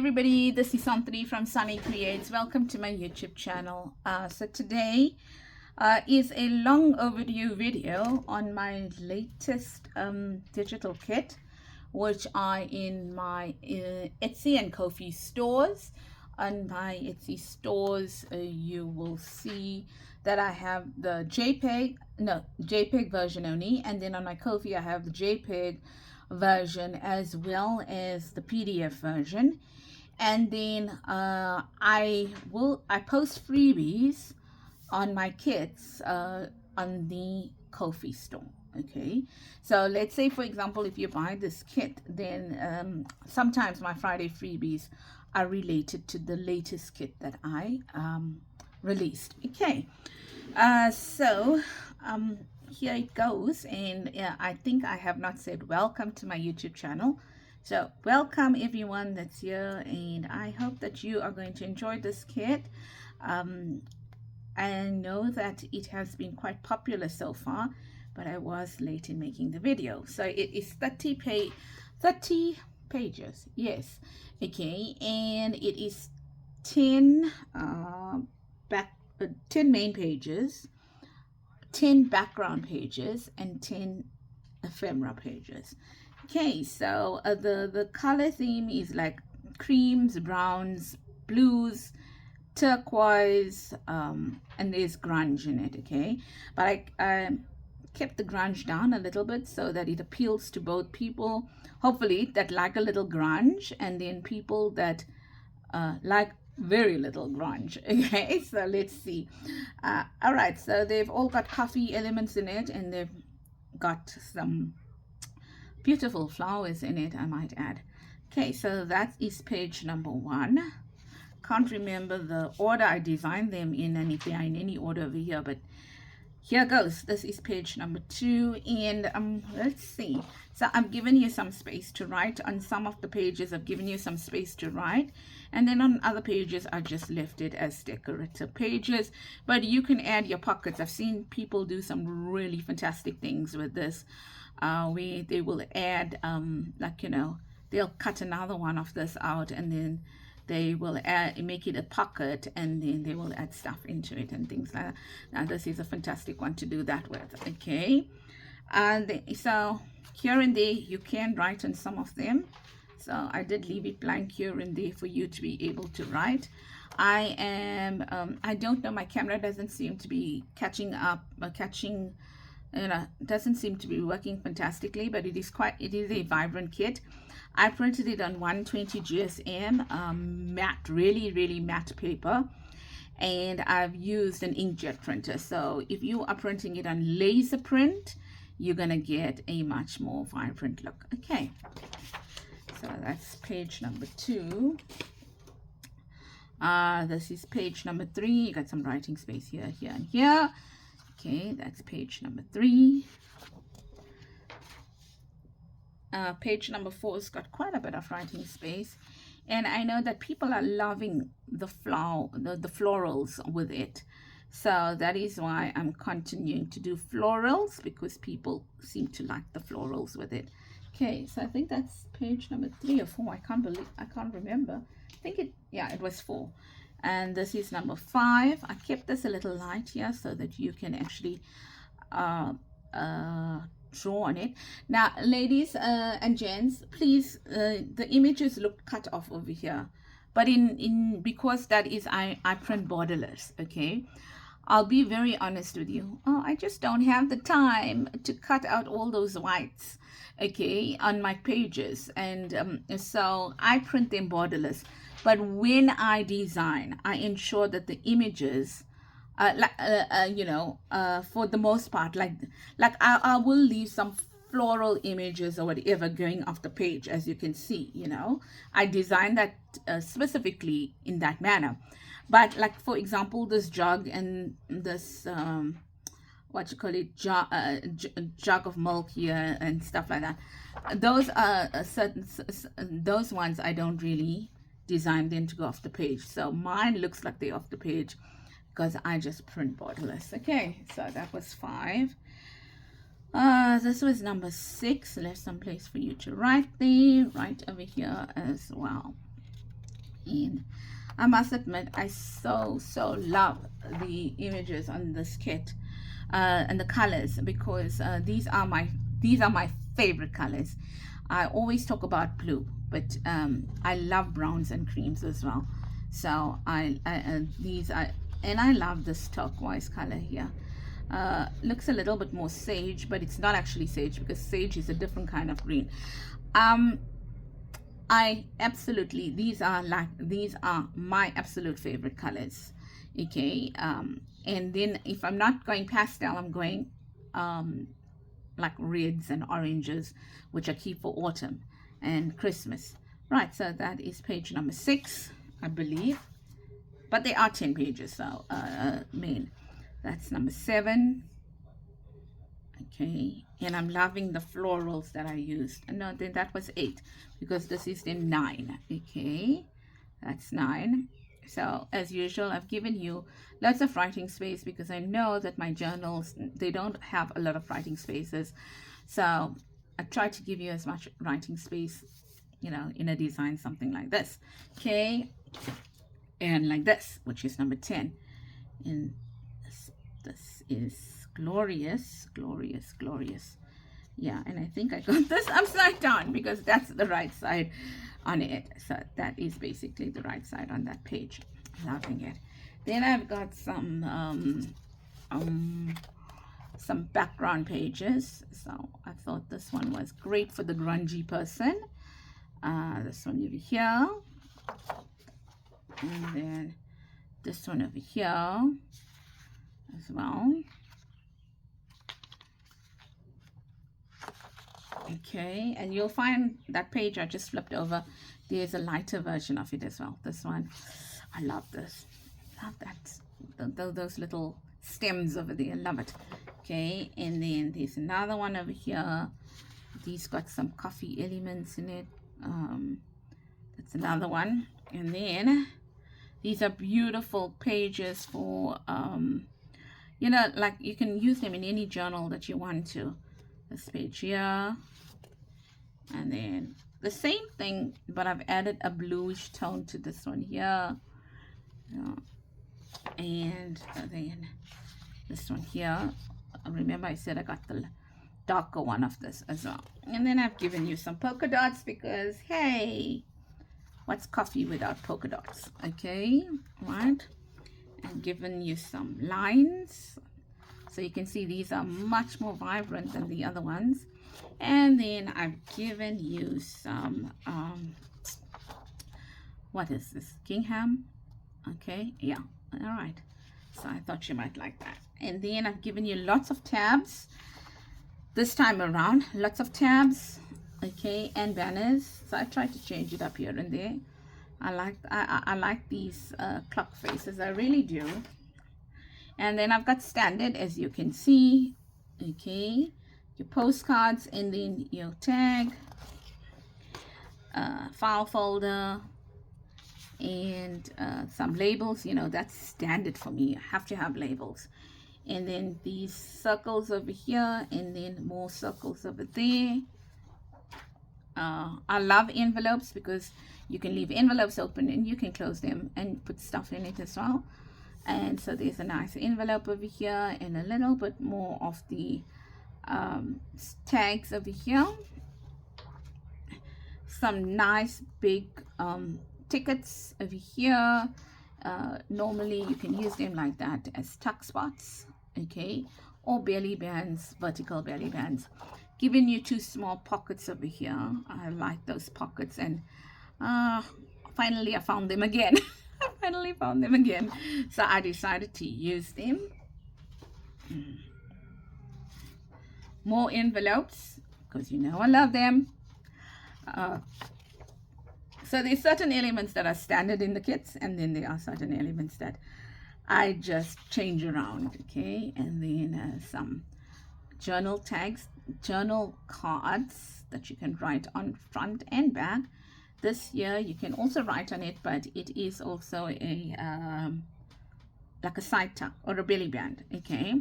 Everybody, this is Santri from Sunny Creates. Welcome to my YouTube channel. So today is a long overdue video on my latest digital kit, which are in my Etsy and KoFi stores. On my Etsy stores, you will see that I have the JPEG version only, and then on my KoFi I have the JPEG version as well as the PDF version. And then I post freebies on my kits on the KoFi store. Okay, so let's say, for example, if you buy this kit, then sometimes my Friday freebies are related to the latest kit that I released. Okay, so here it goes. And I think I have not said welcome to my YouTube channel. So welcome everyone that's here, and I hope that you are going to enjoy this kit. I know that it has been quite popular so far, but I was late in making the video. So it is 30 pages, yes. Okay, and it is 10 10 main pages, 10 background pages, and 10 ephemera pages. Okay, so the color theme is like creams, browns, blues, turquoise, and there's grunge in it. Okay, but I kept the grunge down a little bit so that it appeals to both people, hopefully, that like a little grunge, and then people that like very little grunge. Okay, so let's see. All right, so they've all got coffee elements in it, and they've got some beautiful flowers in it, I might add. Okay, so that is page number 1. Can't remember the order I designed them in, and if they are in any order over here, but here goes. This is page number 2, and let's see. So I've given you some space to write on some of the pages. I've given you some space to write, and then on other pages I just left it as decorative pages, but you can add your pockets. I've seen people do some really fantastic things with this. They will add like, you know, they'll cut another one of this out, and then they will make it a pocket, and then they will add stuff into it and things like that. Now this is a fantastic one to do that with. Okay, so here and there you can write on some of them. So I did leave it blank here and there for you to be able to write. I don't know, my camera doesn't seem to be catching doesn't seem to be working fantastically, but it is a vibrant kit. I printed it on 120 GSM matte, really matte paper, and I've used an inkjet printer. So if you are printing it on laser print, you're gonna get a much more vibrant look. Okay, so that's page number 2. This is page number 3. You got some writing space here, here, and here. Okay, that's page number 3. Page number 4 has got quite a bit of writing space, and I know that people are loving the florals with it. So that is why I'm continuing to do florals, because people seem to like the florals with it. Okay, so I think that's page number 3 or 4. I can't remember. I think it was 4. And this is number 5. I kept this a little light here so that you can actually draw on it. Now, ladies and gents, please, the images look cut off over here, but because that is I print borderless. Okay, I'll be very honest with you. I just don't have the time to cut out all those whites, okay, on my pages, and so I print them borderless. But when I design, I ensure that the images, for the most part, like I will leave some floral images or whatever going off the page, as you can see. You know, I designed that specifically in that manner. But like, for example, this jug and this jug of milk here and stuff like that, those are those ones I don't really design them to go off the page. So mine looks like they're off the page because I just print borderless. Okay, so that was 5. This was number 6. Left some place for you to write there, right over here as well. And I must admit, I so love the images on this kit, and the colors, because these are my favorite colors. I always talk about blue, but I love browns and creams as well. So these are, and I love this turquoise color here. Looks a little bit more sage, but it's not actually sage, because sage is a different kind of green. I absolutely, these are my absolute favorite colors. Okay. And then if I'm not going pastel, I'm going like reds and oranges, which I keep for autumn and Christmas. Right, so that is page number 6, I believe, but there are 10 pages, so that's number 7. Okay, and I'm loving the florals that I used. No, then that was 8, because this is the 9. Okay, that's 9. So as usual, I've given you lots of writing space, because I know that my journals, they don't have a lot of writing spaces. So I try to give you as much writing space, you know, in a design, something like this. Okay, and like this, which is number 10. And this is glorious. Yeah, and I think I got this upside down, because that's the right side on it. So that is basically the right side on that page. Loving it. Then I've got some background pages. So I thought this one was great for the grungy person. This one over here, and then this one over here as well. Okay, and you'll find that page I just flipped over, there's a lighter version of it as well. This one, I love this. Love that. Those little stems over there, love it. Okay, and then there's another one over here. These got some KoFi elements in it. That's another one. And then these are beautiful pages for you know, like you can use them in any journal that you want to. This page here, and then the same thing, but I've added a bluish tone to this one here. And then this one here, remember I said I got the darker one of this as well. And then I've given you some polka dots, because hey, what's KoFi without polka dots? Okay, right. And given you some lines, so you can see these are much more vibrant than the other ones. And then I've given you some what is this, gingham? Okay, yeah, all right. So I thought you might like that. And then I've given you lots of tabs this time around, lots of tabs, okay, and banners. So I tried to change it up here and there. I like these clock faces, I really do. And then I've got standard, as you can see, okay, your postcards, and then your tag, file folder, and some labels. You know, that's standard for me. I have to have labels. And then these circles over here, and then more circles over there. I love envelopes, because you can leave envelopes open and you can close them and put stuff in it as well. And so there's a nice envelope over here, and a little bit more of the tags over here. Some nice big tickets over here. Normally you can use them like that as tuck spots, okay, or belly bands, vertical belly bands. Giving you 2 small pockets over here. I like those pockets, and finally I found them again. I finally found them again, so I decided to use them. More envelopes, because you know I love them. So there's certain elements that are standard in the kits, and then there are certain elements that I just change around, okay. And then some journal tags, journal cards that you can write on front and back. This year you can also write on it, but it is also a like a side tuck or a belly band, okay.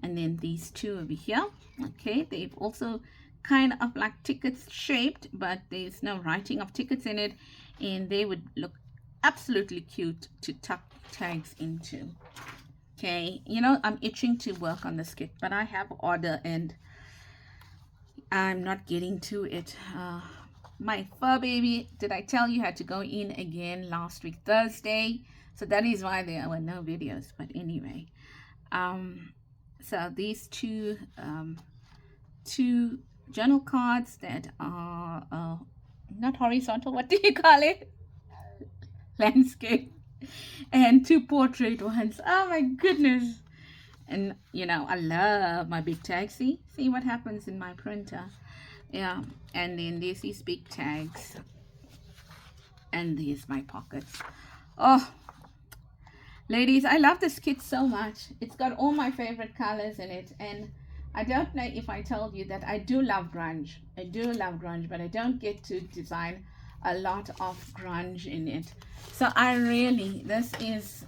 And then these 2 over here, okay, they've also kind of like tickets shaped, but there's no writing of tickets in it, and they would look absolutely cute to tuck tags into. Okay, you know, I'm itching to work on this kit, but I have order and I'm not getting to it. My fur baby, did I tell you, had to go in again last week Thursday, so that is why there were no videos. But anyway, so these two journal cards that are not horizontal, what do you call it, landscape, and two portrait ones. Oh my goodness. And you know, I love my big tags. See what happens in my printer. Yeah. And then there's these big tags, and there's my pockets. Oh, ladies, I love this kit so much. It's got all my favorite colors in it, and I don't know if I told you that I do love grunge. I do love grunge, but I don't get to design a lot of grunge in it. So I really, this is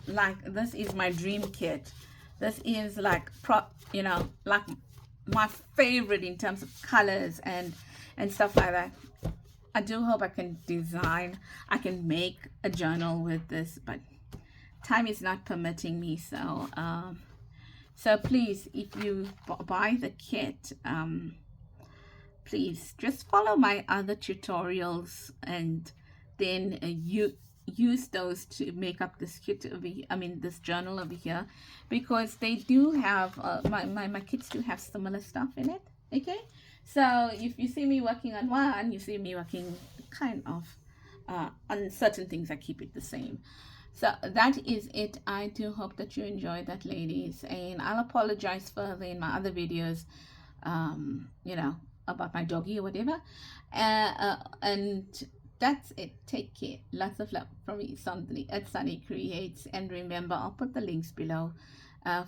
my dream kit. This is like you know, like my favorite in terms of colors and stuff like that. I do hope I can make a journal with this, but time is not permitting me. So so please, if you buy the kit, please just follow my other tutorials, and then you use those to make up this kit over here, I mean this journal over here, because they do have my kits do have similar stuff in it. Okay, so if you see me working on one, you see me working kind of on certain things. I keep it the same. So that is it. I do hope that you enjoyed that, ladies, and I'll apologize further in my other videos, you know, about my doggy or whatever. And that's it. Take care. Lots of love from me, Sunny at Sunny Creates. And remember, I'll put the links below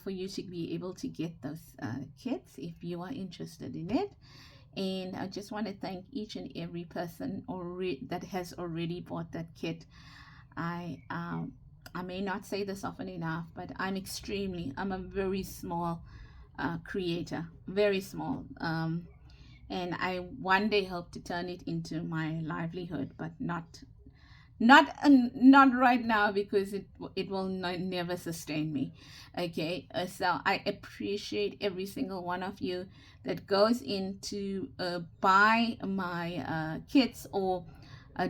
for you to be able to get those kits if you are interested in it. And I just want to thank each and every person that has already bought that kit. I may not say this often enough, but I'm a very small creator, very small. And I one day hope to turn it into my livelihood, but not right now, because it will never sustain me. Okay, so I appreciate every single one of you that goes in to buy my kits or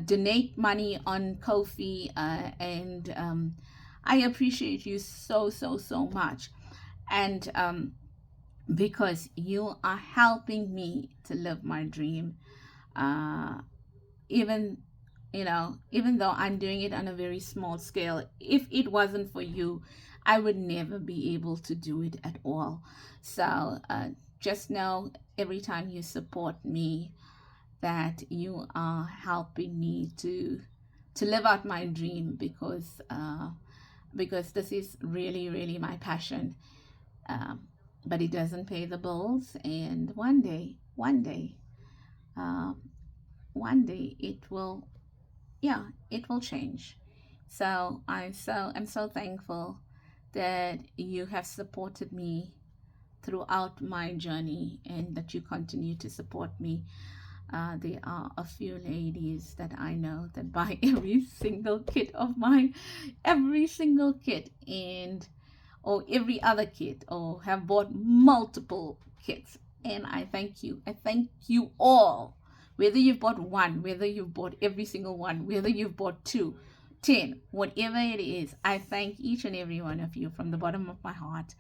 donate money on KoFi, and I appreciate you so much. And because you are helping me to live my dream, even though I'm doing it on a very small scale. If it wasn't for you, I would never be able to do it at all. So just know, every time you support me, that you are helping me to live out my dream, because this is really my passion. But it doesn't pay the bills, and one day it will, it will change. So I'm so thankful that you have supported me throughout my journey, and that you continue to support me. There are a few ladies that I know that buy every single kit of mine, every single kit, or every other kit, or have bought multiple kits. And I thank you. I thank you all. Whether you've bought one, whether you've bought every single one, whether you've bought 2, 10, whatever it is, I thank each and every one of you from the bottom of my heart.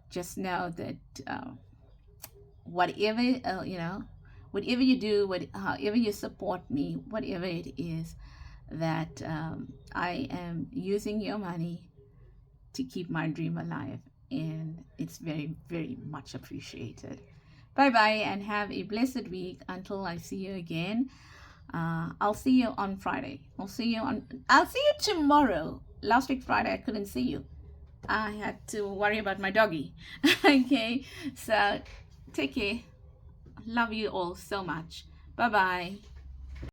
Just know that whatever whatever you do, however you support me, whatever it is, that I am using your money to keep my dream alive, and it's very much appreciated. Bye bye, and have a blessed week until I see you again. I'll see you on Friday. I'll see you tomorrow. Last week Friday I couldn't see you. I had to worry about my doggy. Okay, so take care. Love you all so much. Bye bye.